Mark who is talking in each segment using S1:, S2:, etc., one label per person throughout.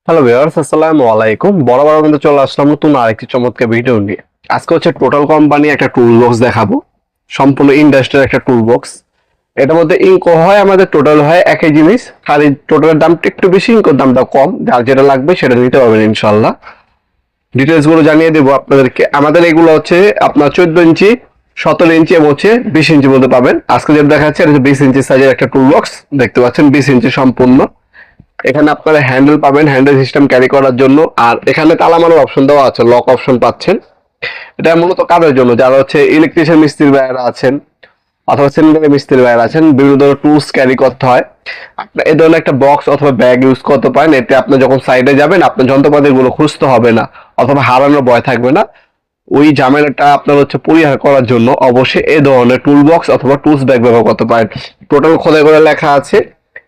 S1: Hello viewers, আসসালামু আলাইকুম। বরাবর কিন্তু চলে আসলাম নতুন আরেকটি চমৎকার ভিডিও নিয়ে। আজকে হচ্ছে টোটাল কোম্পানি একটা টুল বক্স দেখাবো, সম্পূর্ণ ইন্ডাস্ট্রির একটা টুল বক্স। এটার মধ্যে ইনকো হয় আমাদের, টোটাল হয় একই জিনিস, খালি টোটালের দামটা একটু বেশি, ইনকোর দামটা কম। যার যেটা লাগবে সেটা নিতে পারবেন ইনশাল্লাহ। ডিটেলস গুলো জানিয়ে দেবো আপনাদেরকে। আমাদের এগুলো হচ্ছে আপনার 14 ইঞ্চি, 17 ইঞ্চি এবং হচ্ছে 20 ইঞ্চির মধ্যে পাবেন। আজকে যেটা দেখাচ্ছে এটা হচ্ছে 20 ইঞ্চি সাইজের একটা টুল বক্স, দেখতে পাচ্ছেন 20 ইঞ্চি সম্পূর্ণ। এখানে আপনারা হ্যান্ডেল পাবেন, হ্যান্ডেল সিস্টেম ক্যারি করার জন্য। আর এখানে তালা মারার অপশন দেওয়া আছে, লক অপশন পাচ্ছেন। এটা মূলত কাদের জন্য, যারা হচ্ছে ইলেকট্রিশিয়ান মিস্ত্রি ভাইয়েরা আছেন অথবা সেকেন্ডারি মিস্ত্রি ভাইয়েরা আছেন, বিভিন্ন ধরনের টুলস ক্যারি করতে হয়। আপনার এই ধরনের একটা বক্স অথবা ব্যাগ ইউজ করতে পারেন। এতে আপনি যখন সাইডে যাবেন আপনার যন্ত্রপাতি গুলো খুঁজতে হবে না অথবা হারানোর ভয় থাকবে না। ওই ঝামেলাটা আপনার হচ্ছে পরিহার করার জন্য অবশ্যই এই ধরনের টুল বক্স অথবা টুলস ব্যাগ ব্যবহার করতে পারেন। টোটাল খোদাই করে লেখা আছে।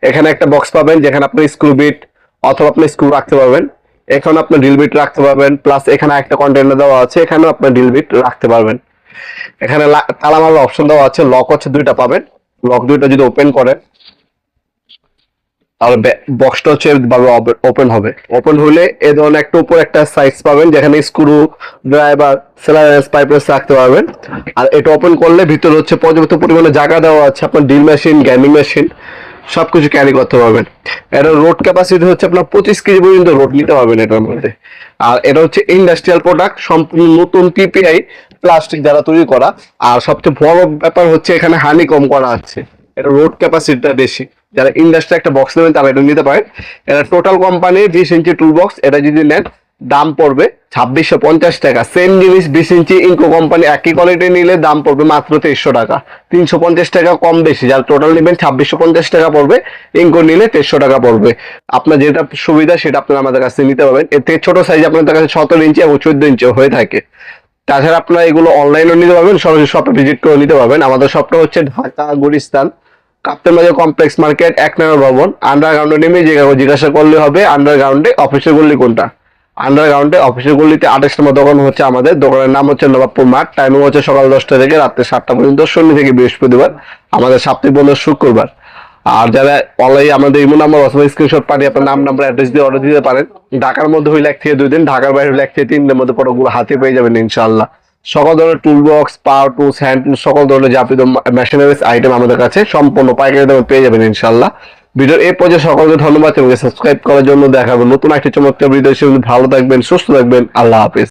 S1: এখানে একটা বক্স পাবেন যেখানে আপনি স্ক্রু বিট অথবা আপনি স্ক্রু রাখতে পারবেন। এখানে আপনি ড্রিল বিট রাখতে পারবেন, প্লাস এখানে একটা কন্টেনার দেওয়া আছে, এখানেও আপনি ড্রিল বিট রাখতে পারবেন। এখানে তালা মারার অপশন দেওয়া আছে, লক হচ্ছে দুইটা পাবেন। লক দুইটা যদি ওপেন করেন তাহলে বক্সটা হচ্ছে ভাবে ওপেন হবে। ওপেন হলে এ ধরনের একটা উপর একটা সাইজ পাবেন যেখানে স্ক্রু ড্রাইভার সেলারেন্স পাইপেস রাখতে পারবেন। আর এটা ওপেন করলে ভিতরে হচ্ছে পর্যাপ্ত পরিমাণে জায়গা দেওয়া আছে, আপনার ড্রিল মেশিন, গ্যামিং মেশিন সবকিছু ক্যারি করতে পারবেন। এটা রোড ক্যাপাসিটি হচ্ছে আপনার 25 কেজি পর্যন্ত রোড নিতে পারবেন এটার মধ্যে। আর এটা হচ্ছে ইন্ডাস্ট্রিয়াল প্রোডাক্ট, সম্পূর্ণ নতুন পিপিআই প্লাস্টিক দ্বারা তৈরি করা। আর সবচেয়ে বড় ব্যাপার হচ্ছে এখানে হানি কম করা আছে, এটা রোড ক্যাপাসিটিটা বেশি। যারা ইন্ডাস্ট্রি একটা বক্স নেবেন তারা এটা নিতে পারেন। এটা টোটাল কোম্পানি 20 ইঞ্চি টুল বক্স। এটা যদি নেন দাম পড়বে 2650 টাকা। সেম জিনিস 20 ইঞ্চি ইনকো কোম্পানি একই কোয়ালিটি নিলে দাম পড়বে মাত্র 2300 টাকা। 350 টাকা কম বেশি, যারা টোটাল নেবেন 2650 টাকা পড়বে, ইনকো নিলে 2300 টাকা পড়বে। আপনার যেটা সুবিধা সেটা আপনারা আমাদের কাছে নিতে পারবেন। এর থেকে ছোট সাইজ আপনাদের কাছে 17 ইঞ্চি এবং 14 ইঞ্চি হয়ে থাকে। তাছাড়া আপনারা এগুলো অনলাইনেও নিতে পারবেন, সরাসরি শপে ভিজিট করে নিতে পারবেন। আমাদের শপটা হচ্ছে ঢাকা গুলিস্তান কাপ্তান বাজার কমপ্লেক্স মার্কেট 1 নম্বর ভবন। আন্ডারগ্রাউন্ডে নেমে জিজ্ঞাসা করলে হবে আন্ডারগ্রাউন্ডে অফিসের গল্লি কোনটা। আন্ডারগ্রাউন্ডে অফিসের গল্লিতে 28 নম্বর দোকান হচ্ছে আমাদের। দোকানের নাম হচ্ছে নবাবপুর মাঠ। টাইমিং হচ্ছে সকাল 10টা থেকে রাত্রে 7টা পর্যন্ত, শনি থেকে বৃহস্পতিবার। আমাদের সাপ্তাহিক বন্ধ শুক্রবার। আর যারা অনলাইনে আমাদের ইমো নাম্বার অথবা স্ক্রিনশট পাঠিয়ে আপনার নাম নাম্বার অ্যাড্রেস দিয়ে অর্ডার দিতে পারেন। ঢাকার মধ্যে হইলে 1 থেকে 2 দিন, ঢাকার বাইরে হইলে 1 থেকে 3 দিনের মধ্যে প্রোডাক্টগুলো হাতে পেয়ে যাবেন ইনশাআল্লাহ। সকল ধরনের টুল বক্স, পাওয়ার টুলস, হ্যান্ড টুলস, সকল ধরনের যাবতীয় মেশিনারিজ আইটেম আমাদের কাছে সম্পূর্ণ পাইকারি দামে পেয়ে যাবেন ইনশাআল্লাহ। ভিডিওর এই পর্যায়ে সকলকে ধন্যবাদ এবং সাবস্ক্রাইব করার জন্য। দেখাবো নতুন একটি চমৎকার ভিডিও। ভালো থাকবেন, সুস্থ থাকবেন, আল্লাহ হাফেজ।